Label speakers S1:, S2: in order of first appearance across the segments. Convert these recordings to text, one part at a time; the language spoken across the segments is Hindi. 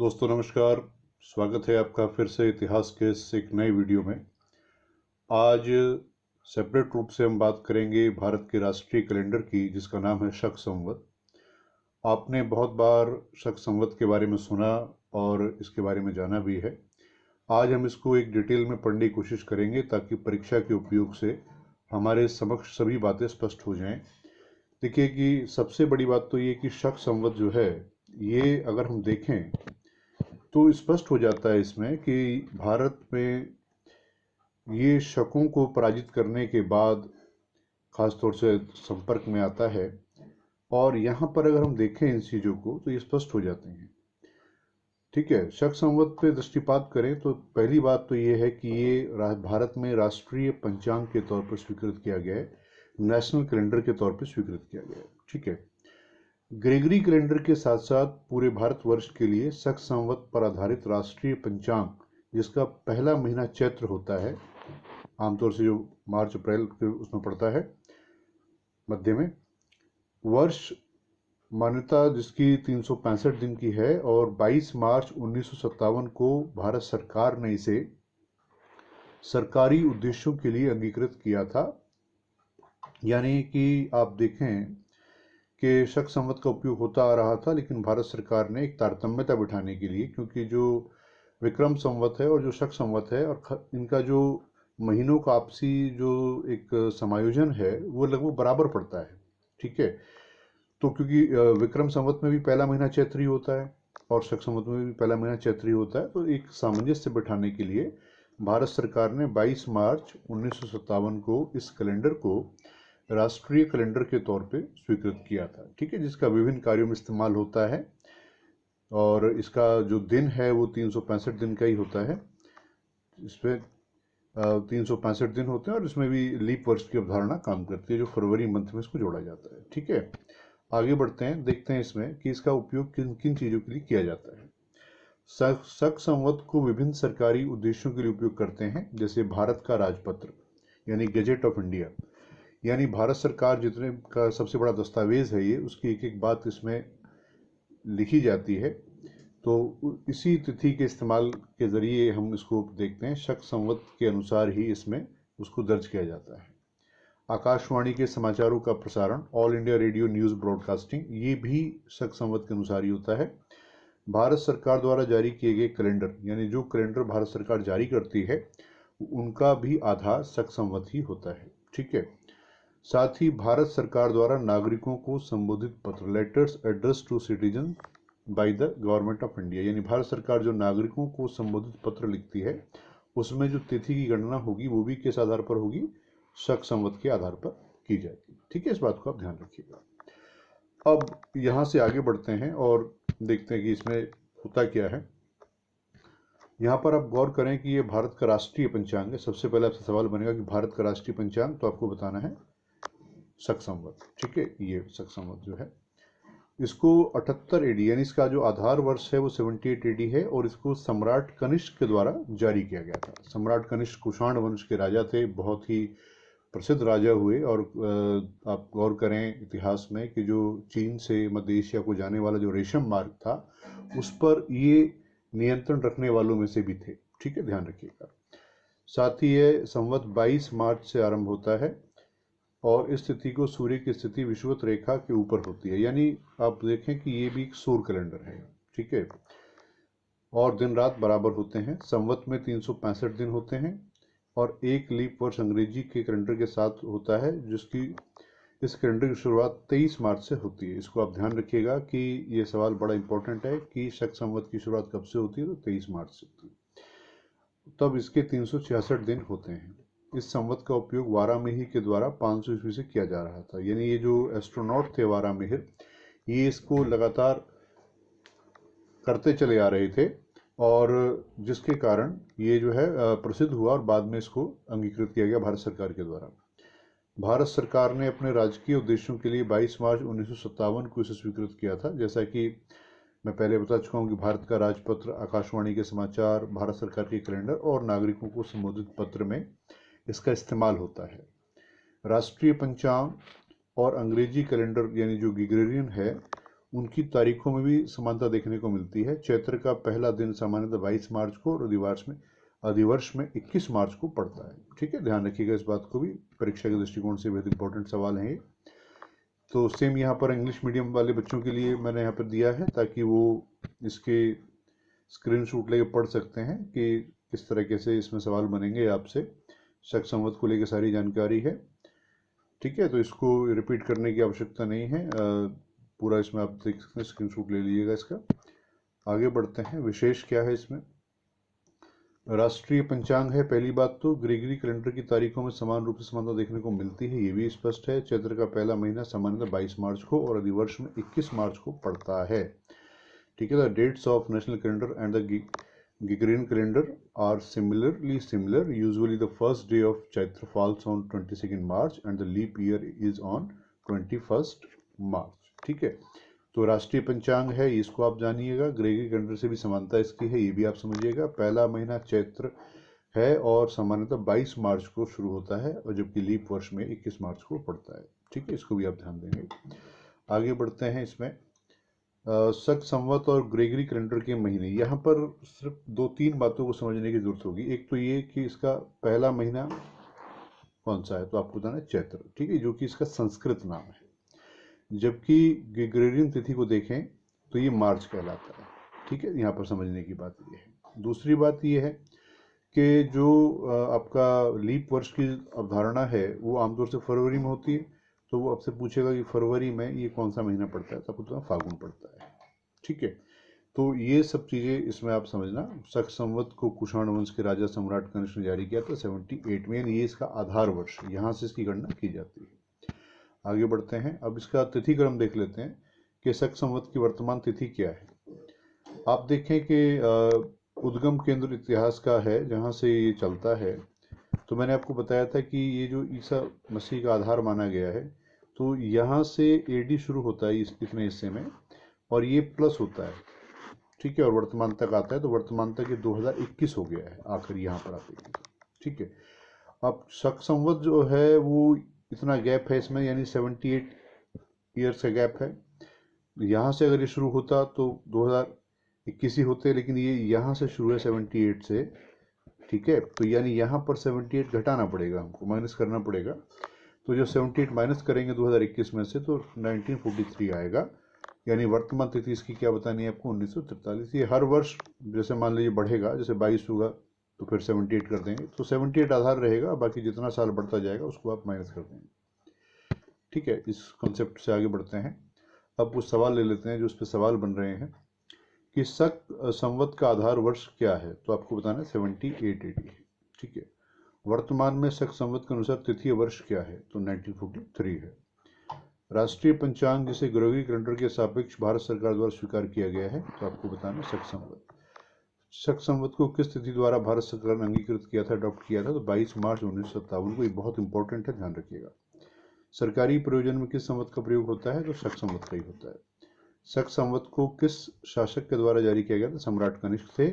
S1: दोस्तों नमस्कार। स्वागत है आपका फिर से इतिहास के इस एक नए वीडियो में। आज सेपरेट रूप से हम बात करेंगे भारत के राष्ट्रीय कैलेंडर की, जिसका नाम है शक संवत। आपने बहुत बार शक संवत के बारे में सुना और इसके बारे में जाना भी है। आज हम इसको एक डिटेल में पढ़ने की कोशिश करेंगे ताकि परीक्षा के उपयोग से हमारे समक्ष सभी बातें स्पष्ट हो जाएं। देखिए कि सबसे बड़ी बात तो ये कि शक संवत जो है, ये अगर हम देखें तो स्पष्ट हो जाता है इसमें कि भारत में ये शकों को पराजित करने के बाद खासतौर से संपर्क में आता है। और यहाँ पर अगर हम देखें इन चीज़ों को तो ये स्पष्ट हो जाते हैं। ठीक है, शक संवत पे दृष्टिपात करें तो पहली बात तो ये है कि ये भारत में राष्ट्रीय पंचांग के तौर पर स्वीकृत किया गया है, नेशनल कैलेंडर के तौर पर स्वीकृत किया गया है। ठीक है, ग्रेगरी कैलेंडर के साथ साथ पूरे भारतवर्ष के लिए शक संवत पर आधारित राष्ट्रीय पंचांग, जिसका पहला महीना चैत्र होता है, आमतौर से जो मार्च अप्रैल के उसमें पड़ता है मध्य में, वर्ष मान्यता जिसकी 365 दिन की है, और 22 मार्च 1957 को भारत सरकार ने इसे सरकारी उद्देश्यों के लिए अंगीकृत किया था। यानी कि आप देखें कि शक संवत का उपयोग होता आ रहा था, लेकिन भारत सरकार ने एक तारतम्यता बिठाने के लिए, क्योंकि जो विक्रम संवत है और जो शक संवत है और इनका जो महीनों का आपसी जो एक समायोजन है वो लगभग बराबर पड़ता है। ठीक है, तो क्योंकि विक्रम संवत में भी पहला महीना चैत्री होता है और शक संवत में भी पहला महीना चैत्री होता है, तो एक सामंजस्य बिठाने के लिए भारत सरकार ने 22 मार्च 1957 को इस कैलेंडर को राष्ट्रीय कैलेंडर के तौर पे स्वीकृत किया था। ठीक है, जिसका विभिन्न कार्यों में इस्तेमाल होता है और इसका जो दिन है वो 365 दिन का ही होता है। इसमें 365 दिन होते हैं और इसमें भी लीप वर्ष की अवधारणा काम करती है, जो फरवरी मंथ में इसको जोड़ा जाता है। ठीक है, आगे बढ़ते हैं, देखते हैं इसमें कि इसका उपयोग किन किन चीज़ों के लिए किया जाता है। शक संवत को विभिन्न सरकारी उद्देश्यों के लिए उपयोग करते हैं, जैसे भारत का राजपत्र यानी गैजेट ऑफ इंडिया, यानी भारत सरकार जितने का सबसे बड़ा दस्तावेज है ये, उसकी एक एक बात इसमें लिखी जाती है। तो इसी तिथि के इस्तेमाल के जरिए हम इसको देखते हैं, शक संवत के अनुसार ही इसमें उसको दर्ज किया जाता है। आकाशवाणी के समाचारों का प्रसारण, all India radio news broadcasting, ये भी शक संवत के अनुसार ही होता है। भारत सरकार द्वारा जारी किए गए कैलेंडर, यानी जो कैलेंडर भारत सरकार जारी करती है, उनका भी आधार शक संवत ही होता है। ठीक है, साथ ही भारत सरकार द्वारा नागरिकों को संबोधित पत्र, letters address to citizen by the government of India, यानी भारत सरकार जो नागरिकों को संबोधित पत्र लिखती है, उसमें जो तिथि की गणना होगी वो भी किस आधार पर होगी? शक संवत के आधार पर की जाएगी। ठीक है, इस बात को आप ध्यान रखिएगा। अब यहाँ से आगे बढ़ते हैं और देखते हैं कि इसमें होता क्या है। यहाँ पर आप गौर करें कि ये भारत का राष्ट्रीय पंचांग है। सबसे पहले आपसे सवाल बनेगा कि भारत का राष्ट्रीय पंचांग, तो आपको बताना है शक संवत। ठीक है, ये शक संवत जो है, इसको 78 एडी, यानी इसका जो आधार वर्ष है वो 78 एडी है, और इसको सम्राट कनिष्क के द्वारा जारी किया गया था। सम्राट कनिष्क कुषाण वंश के राजा थे, बहुत ही प्रसिद्ध राजा हुए। और आप गौर करें इतिहास में कि जो चीन से मध्य एशिया को जाने वाला जो रेशम मार्ग था, उस पर ये नियंत्रण रखने वालों में से भी थे। ठीक है, ध्यान रखिएगा। साथ ही ये संवत 22 मार्च से आरंभ होता है और इस तिथि को सूर्य की स्थिति विषुवत रेखा के ऊपर होती है, यानी आप देखें कि ये भी एक सूर्य कैलेंडर है। ठीक है, और दिन रात बराबर होते हैं। संवत में 365 दिन होते हैं और एक लीप वर्ष अंग्रेजी के कैलेंडर के साथ होता है, जिसकी इस कैलेंडर की शुरुआत 23 मार्च से होती है। इसको आप ध्यान रखिएगा कि ये सवाल बड़ा इंपॉर्टेंट है कि शक संवत की शुरुआत कब से होती है, तो 23 मार्च से होती है। तब इसके 366 दिन होते हैं। इस संवत का उपयोग वारामिहिर के द्वारा 500 ईस्वी से किया जा रहा था, यानी ये जो एस्ट्रोनॉट थे वारामिहिर, ये इसको लगातार करते चले आ रहे थे, और जिसके कारण ये जो है प्रसिद्ध हुआ और बाद में इसको अंगीकृत किया गया भारत सरकार के द्वारा। भारत सरकार ने अपने राजकीय उद्देश्यों के लिए 22 मार्च 1957 को इसे स्वीकृत किया था। जैसा कि मैं पहले बता चुका हूँ कि भारत का राजपत्र, आकाशवाणी के समाचार, भारत सरकार के कैलेंडर और नागरिकों को संबोधित पत्र में इसका इस्तेमाल होता है। राष्ट्रीय पंचांग और अंग्रेजी कैलेंडर यानी जो ग्रेगोरियन है, उनकी तारीखों में भी समानता देखने को मिलती है। चैत्र का पहला दिन सामान्यतः 22 मार्च को और अधिवर्ष में 21 मार्च को पड़ता है। ठीक है, ध्यान रखिएगा इस बात को भी, परीक्षा के दृष्टिकोण से बहुत इंपॉर्टेंट सवाल है ये। तो सेम यहाँ पर इंग्लिश मीडियम वाले बच्चों के लिए मैंने यहाँ पर दिया है ताकि वो इसके स्क्रीनशॉट लेके पढ़ सकते हैं कि किस तरीके से इसमें सवाल बनेंगे आपसे। शक संवत को लेकर सारी जानकारी है। ठीक है, तो इसको रिपीट करने की आवश्यकता नहीं है, पूरा इसमें आप देख सकते हैं, स्क्रीनशॉट ले लीजिएगा इसका। आगे बढ़ते हैं, विशेष क्या है इसमें। राष्ट्रीय पंचांग है। पहली बात तो ग्रेगरी कैलेंडर की तारीखों में समान रूप से समानता देखने को मिलती है, ये भी स्पष्ट है। चैत्र का पहला महीना सामान्यतः 22 मार्च को और अधिवर्ष में 21 मार्च को पड़ता है। ठीक है, the dates of national calendar and the Gregorian calendar are similar. Usually the first day of Chaitra falls on 22nd March and the leap year is on 21st March. ठीक है, तो राष्ट्रीय पंचांग है, इसको आप जानिएगा। ग्रेगरी कैलेंडर से भी समानता इसकी है, ये भी आप समझिएगा। पहला महीना चैत्र है और सामान्यतः 22 मार्च को शुरू होता है और जबकि लीप वर्ष में 21 मार्च को पड़ता है। ठीक है, इसको भी आप ध्यान देंगे। आगे बढ़ते हैं, इसमें शक संवत और ग्रेगरी कैलेंडर के महीने। यहाँ पर सिर्फ 2-3 बातों को समझने की जरूरत होगी। एक तो ये कि इसका पहला महीना कौन सा है, तो आपको बताना है चैत्र। ठीक है, जो कि इसका संस्कृत नाम है, जबकि ग्रेगोरियन तिथि को देखें तो ये मार्च कहलाता है। ठीक है, यहाँ पर समझने की बात ये है। दूसरी बात ये है कि जो आपका लीप वर्ष की अवधारणा है वो आमतौर से फरवरी में होती है, तो वो आपसे पूछेगा कि फरवरी में ये कौन सा महीना पड़ता है, तो आपको फागुन पड़ता है। ठीक है, तो ये सब चीज़ें इसमें आप समझना। शक संवत को कुषाण वंश के राजा सम्राट कनिष्क ने जारी किया था 78 में, ये इसका आधार वर्ष, यहाँ से इसकी गणना की जाती है। आगे बढ़ते हैं, अब इसका तिथि क्रम देख लेते हैं कि शक संवत की वर्तमान तिथि क्या है। आप देखें कि उद्गम केंद्र इतिहास का है जहाँ से ये चलता है। तो मैंने आपको बताया था कि ये जो ईसा मसीह का आधार माना गया है, तो यहाँ से एडी शुरू होता है इतने हिस्से में और ये प्लस होता है। ठीक है, और वर्तमान तक आता है, तो वर्तमान तक ये 2021 हो गया है आखिर यहाँ पर आते हैं। ठीक है, अब शक संवत जो है वो इतना गैप है इसमें, यानी 78 ईयर्स का गैप है। यहाँ से अगर ये शुरू होता तो 2021 ही होते, लेकिन ये यहाँ से शुरू है 78 से। ठीक है, तो यानी यहाँ पर 78 घटाना पड़ेगा, हमको माइनस करना पड़ेगा। तो जो 78 माइनस करेंगे 2021 में से तो 1943 आएगा, यानी वर्तमान तिथि इसकी क्या बतानी है आपको, 1943। ये हर वर्ष जैसे मान लीजिए बढ़ेगा, जैसे 22 होगा तो फिर 78 कर देंगे, तो 78 आधार रहेगा, बाकी जितना साल बढ़ता जाएगा उसको आप माइनस कर देंगे। ठीक है, इस कॉन्सेप्ट से आगे बढ़ते हैं। अब कुछ सवाल ले लेते हैं जो उस पर सवाल बन रहे हैं कि शक संवत का आधार वर्ष क्या है, तो आपको बताना है 78 AD। ठीक है, वर्तमान में शक संवत के अनुसार तिथि वर्ष क्या है, तो 1943 है। राष्ट्रीय पंचांग जिसे ग्रेगरी कैलेंडर के सापेक्ष भारत सरकार द्वारा स्वीकार किया गया है, तो आपको बताना है शक संवत। शक संवत को किस तिथि द्वारा भारत सरकार ने अंगीकृत किया था, अडॉप्ट किया था, तो 22 मार्च 1957 को। ये बहुत इंपॉर्टेंट है, ध्यान रखिएगा। सरकारी प्रयोजन में किस संवत का प्रयोग होता है, तो शक संवत का ही होता है। शक संवत को किस शासक के द्वारा जारी किया गया था, सम्राट कनिष्क थे,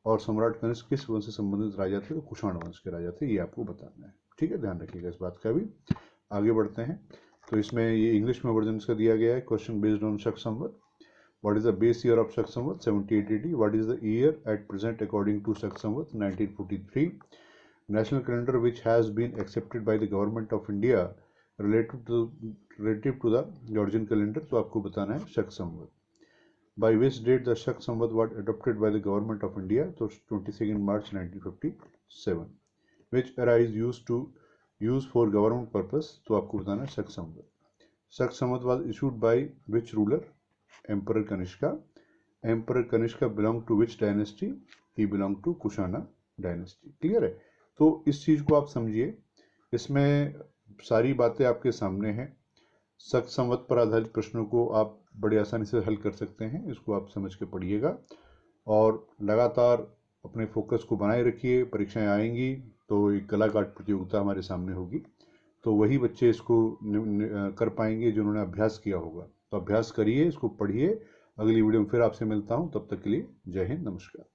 S1: और सम्राट कनिष्क किस वंश से संबंधित राजा थे, तो कुषाण वंश के राजा थे, ये आपको बताना है। ठीक है, ध्यान रखिएगा इस बात का भी। आगे बढ़ते हैं, तो इसमें ये इंग्लिश में वर्जन इसका दिया गया है। Question based on Shaka Samvat, what is the base year of Shaka Samvat, 78 AD। What is the year at present according to Shaka Samvat, 1943। National calendar which has been accepted by the government of India relative to the Georgian calendar, तो आपको बताना है शक संवत। By which date the Shak Samvat was adopted by the government of India, तो 22 March 1957, which era is used for government purpose, तो आपको बताना है शक संवत। शक संवत was issued by which ruler, Emperor Kanishka. Emperor Kanishka belonged to which dynasty, he belonged to Kushana dynasty। Clear है, तो इस चीज को आप समझिए, इसमें सारी बातें आपके सामने हैं। शक संवत पर आधारित प्रश्नों को आप बड़े आसानी से हल कर सकते हैं, इसको आप समझ के पढ़िएगा और लगातार अपने फोकस को बनाए रखिए। परीक्षाएं आएंगी तो एक कलाकाट प्रतियोगिता हमारे सामने होगी, तो वही बच्चे इसको कर पाएंगे जिन्होंने अभ्यास किया होगा। तो अभ्यास करिए, इसको पढ़िए। अगली वीडियो में फिर आपसे मिलता हूं, तब तक के लिए जय हिंद, नमस्कार।